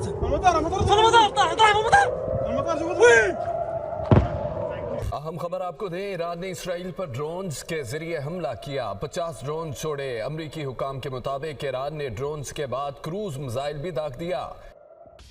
अहम खबर आपको दें, ईरान ने इसराइल पर ड्रोन्स के जरिए हमला किया। 50 ड्रोन छोड़े। अमरीकी हुकाम के मुताबिक ईरान ने ड्रोन्स के बाद क्रूज मिसाइल भी दाग दिया।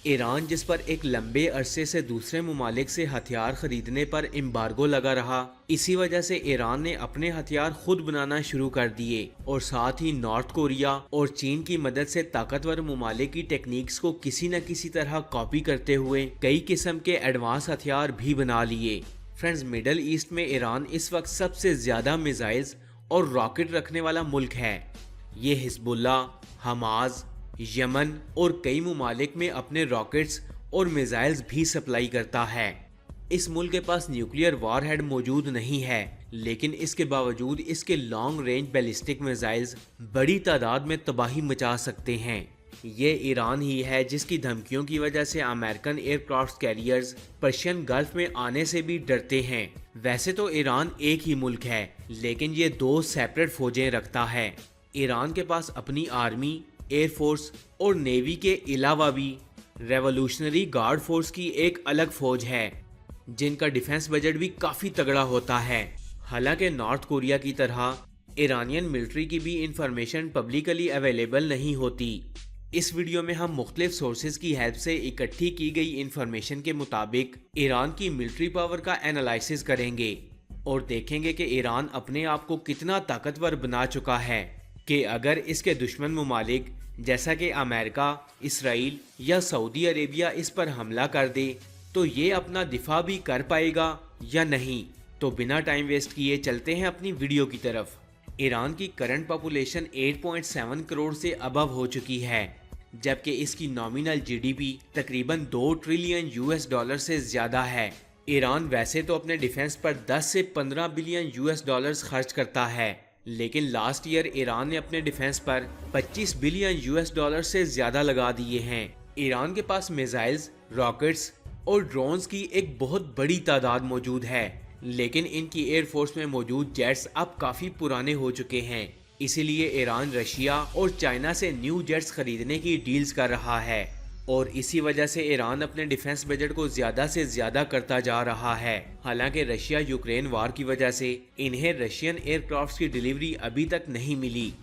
ईरान जिस पर एक लंबे अरसे से दूसरे मुमालिक से हथियार खरीदने पर एम्बार्गो लगा रहा, इसी वजह से ईरान ने अपने हथियार खुद बनाना शुरू कर दिए और साथ ही नॉर्थ कोरिया और चीन की मदद से ताकतवर मुमालिक की टेक्निक्स को किसी न किसी तरह कॉपी करते हुए कई किस्म के एडवांस हथियार भी बना लिए। फ्रेंड्स, मिडल ईस्ट में ईरान इस वक्त सबसे ज्यादा मिसाइल्स और रॉकेट रखने वाला मुल्क है। ये हिजबुल्ला, हमास, यमन और कई मुमालिक में अपने रॉकेट्स और मिसाइल्स भी सप्लाई करता है। इस मुल्क के पास न्यूक्लियर वॉरहेड मौजूद नहीं है, लेकिन इसके बावजूद इसके लॉन्ग रेंज बैलिस्टिक मिसाइल्स बड़ी तादाद में तबाही मचा सकते हैं। ये ईरान ही है जिसकी धमकियों की वजह से American aircraft carriers Persian gulf में आने से भी डरते हैं। वैसे तो ईरान एक ही मुल्क है, लेकिन ये दो सेपरेट फौजें रखता है। ईरान के पास अपनी आर्मी, एयरफोर्स और नेवी के अलावा भी रेवोल्यूशनरी गार्ड फोर्स की एक अलग फौज है, जिनका डिफेंस बजट भी काफ़ी तगड़ा होता है। हालांकि नॉर्थ कोरिया की तरह ईरानियन मिलिट्री की भी इंफॉर्मेशन पब्लिकली अवेलेबल नहीं होती। इस वीडियो में हम मुख्तलिफ सोर्सेज की हेल्प से इकट्ठी की गई इंफॉर्मेशन के मुताबिक ईरान की मिलिट्री पावर का एनालिसिस करेंगे और देखेंगे कि ईरान अपने आप को कितना ताकतवर बना चुका है कि अगर इसके दुश्मन मुमालिक जैसा कि अमेरिका, इसराइल या सऊदी अरेबिया इस पर हमला कर दे तो ये अपना दिफा भी कर पाएगा या नहीं। तो बिना टाइम वेस्ट किए चलते हैं अपनी वीडियो की तरफ। ईरान की करंट पॉपुलेशन 8.7 करोड़ से अबव हो चुकी है, जबकि इसकी नॉमिनल जीडीपी तकरीबन 2 ट्रिलियन यूएस डॉलर से ज्यादा है। ईरान वैसे तो अपने डिफेंस पर 10 से 15 बिलियन यूएस डॉलर्स खर्च करता है, लेकिन लास्ट ईयर ईरान ने अपने डिफेंस पर 25 बिलियन यूएस डॉलर से ज्यादा लगा दिए हैं। ईरान के पास मिसाइल्स, रॉकेट्स और ड्रोन्स की एक बहुत बड़ी तादाद मौजूद है, लेकिन इनकी एयरफोर्स में मौजूद जेट्स अब काफ़ी पुराने हो चुके हैं। इसीलिए ईरान रशिया और चाइना से न्यू जेट्स खरीदने की डील्स कर रहा है और इसी वजह से ईरान अपने डिफेंस बजट को ज़्यादा से ज़्यादा करता जा रहा है। हालांकि रशिया यूक्रेन वार की वजह से इन्हें रशियन एयरक्राफ्ट्स की डिलीवरी अभी तक नहीं मिली।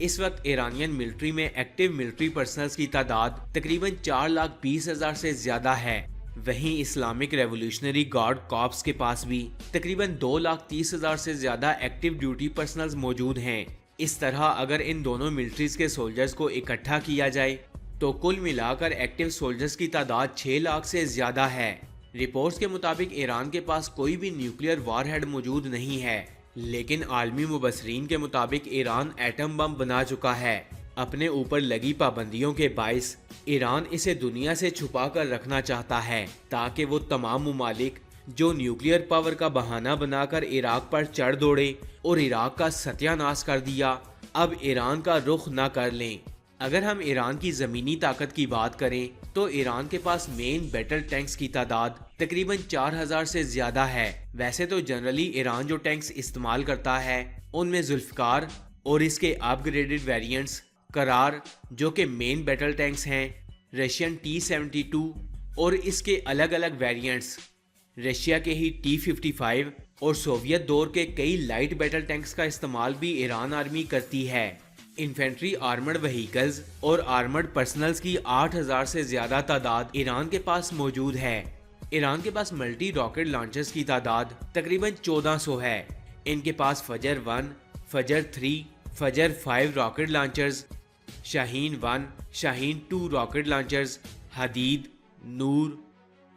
इस वक्त ईरानियन मिलिट्री में एक्टिव मिलिट्री पर्सनल्स की तादाद तकरीबन 4,20,000 से ज़्यादा है। वहीं इस्लामिक रेवोल्यूशनरी गार्ड कॉर्प्स के पास भी तकरीबन 2,30,000 से ज़्यादा एक्टिव ड्यूटी पर्सनल्स मौजूद हैं। इस तरह अगर इन दोनों मिलिट्रीज के सोल्जर्स को इकट्ठा किया जाए तो कुल मिलाकर एक्टिव सोल्जर्स की तादाद 6 लाख से ज़्यादा है। रिपोर्ट्स के मुताबिक ईरान के पास कोई भी न्यूक्लियर वॉरहेड मौजूद नहीं है, लेकिन आलमी मुबसरीन के मुताबिक ईरान एटम बम बना चुका है। अपने ऊपर लगी पाबंदियों के बाइस ईरान इसे दुनिया से छुपा कर रखना चाहता है, ताकि वो तमाम मुमालिक जो न्यूक्लियर पावर का बहाना बनाकर इराक पर चढ़ दौड़े और इराक का सत्यानाश कर दिया, अब ईरान का रुख ना कर लें। अगर हम ईरान की ज़मीनी ताकत की बात करें तो ईरान के पास मेन बैटल टैंक्स की तादाद तकरीबन 4,000 से ज़्यादा है। वैसे तो जनरली ईरान जो टैंक्स इस्तेमाल करता है उनमें जुल्फ़कार और इसके अपग्रेडेड वेरिएंट्स, करार जो कि मेन बैटल टैंक्स हैं, रशियन T-72 और इसके अलग अलग वेरिएंट्स, रशिया के ही T-55 और सोवियत दौर के कई लाइट बैटल टैंक्स का इस्तेमाल भी ईरान आर्मी करती है। इन्फेंट्री आर्मर्ड व्हीकल्स और आर्मर्ड पर्सनल्स की 8,000 से ज़्यादा तादाद ईरान के पास मौजूद है। ईरान के पास मल्टी रॉकेट लॉन्चर्स की तादाद तकरीबन 1400 है। इनके पास फजर 1, फजर 3, Fajr 5 rocket launchers, Shahin 1, Shahin 2 rocket launchers, Hadid, Noor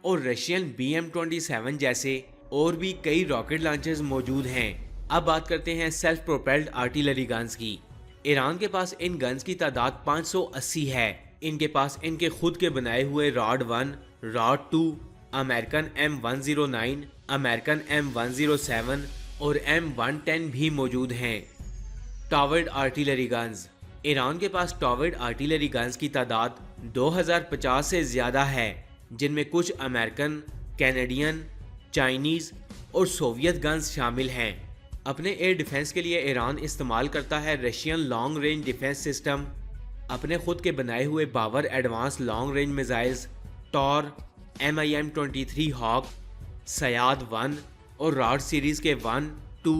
और रशियन BM-27 जैसे और भी कई रॉकेट लॉन्चर्स मौजूद हैं। अब बात करते हैं सेल्फ प्रोपेल्ड आर्टिलरी गन्स की। ईरान के पास इन गन्स की तादाद 580 है। इनके पास इनके खुद के बनाए हुए rod 1, rod 2, American M109, American M107 और M110 भी मौजूद हैं। Toward artillery guns. ईरान के पास टावर्ड आर्टिलरी गन्स की तादाद 2050 से ज़्यादा है, जिनमें कुछ अमेरिकन, कैनेडियन, चाइनीज़ और सोवियत गन्स शामिल हैं। अपने एयर डिफेंस के लिए ईरान इस्तेमाल करता है Russian long range defence system اپنے خود کے بنائے ہوئے باور advance long range missiles tour, MIM-23 ہاک، سیاد 1 اور راڈ سیریز کے 1، 2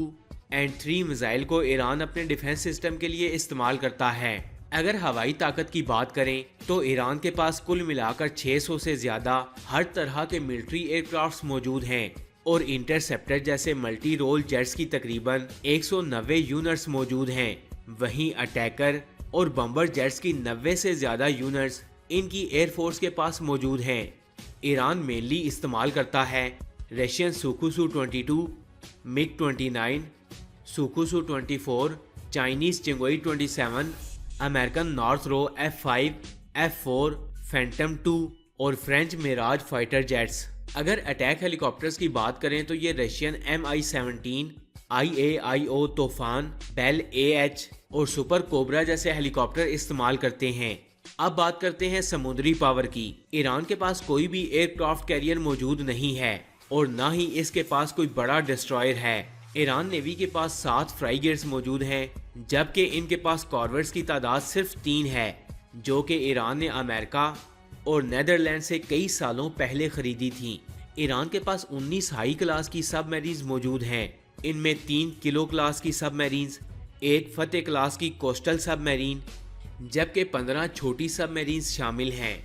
اور 3 میزائل کو ایران اپنے ڈیفنس سسٹم کے لیے استعمال کرتا ہے۔ اگر ہوائی طاقت کی بات کریں تو ایران کے پاس کل ملا کر 600 سے زیادہ ہر طرح کے ملٹری ایئر کرافٹس موجود ہیں اور انٹرسپٹر جیسے ملٹی رول جیٹس کی تقریباً 190 یونٹس موجود ہیں۔ وہیں اٹیکر اور بمبر جیٹس کی 90 سے زیادہ یونٹس ان کی ایئر فورس کے پاس موجود ہیں۔ ایران مینلی استعمال کرتا ہے Russian Sukhoi 22، MiG-29، Sukhoi 24، Chinese چنگوئی 27، امریکن نارتھ رو F-5، F-4، فینٹم 2 اور فرینچ میراج فائٹر جیٹس۔ اگر اٹیک ہیلی کاپٹرز کی بات کریں تو یہ Russian Mi-17، IAIO Toufan, Bell AH اور سپر کوبرا جیسے ہیلی کاپٹر استعمال کرتے ہیں۔ اب بات کرتے ہیں سمندری پاور کی۔ ایران کے پاس کوئی بھی ایئر کرافٹ کیریئر موجود نہیں ہے اور نہ ہی اس کے پاس کوئی بڑا ڈسٹرائر ہے۔ ایران نیوی کے پاس 7 فرائی گیٹس موجود ہیں جبکہ ان کے پاس کارورٹس کی تعداد صرف 3 ہے جو کہ ایران نے امریکہ اور نیدرلینڈ سے کئی سالوں پہلے خریدی تھیں۔ ایران کے پاس 19 ہائی کلاس کی سب میرینز موجود ہیں، ان میں 3 کلو کلاس کی سب میرینز، 1 فتح کلاس کی کوسٹل سب میرین جبکہ 15 چھوٹی سب میرینز شامل ہیں۔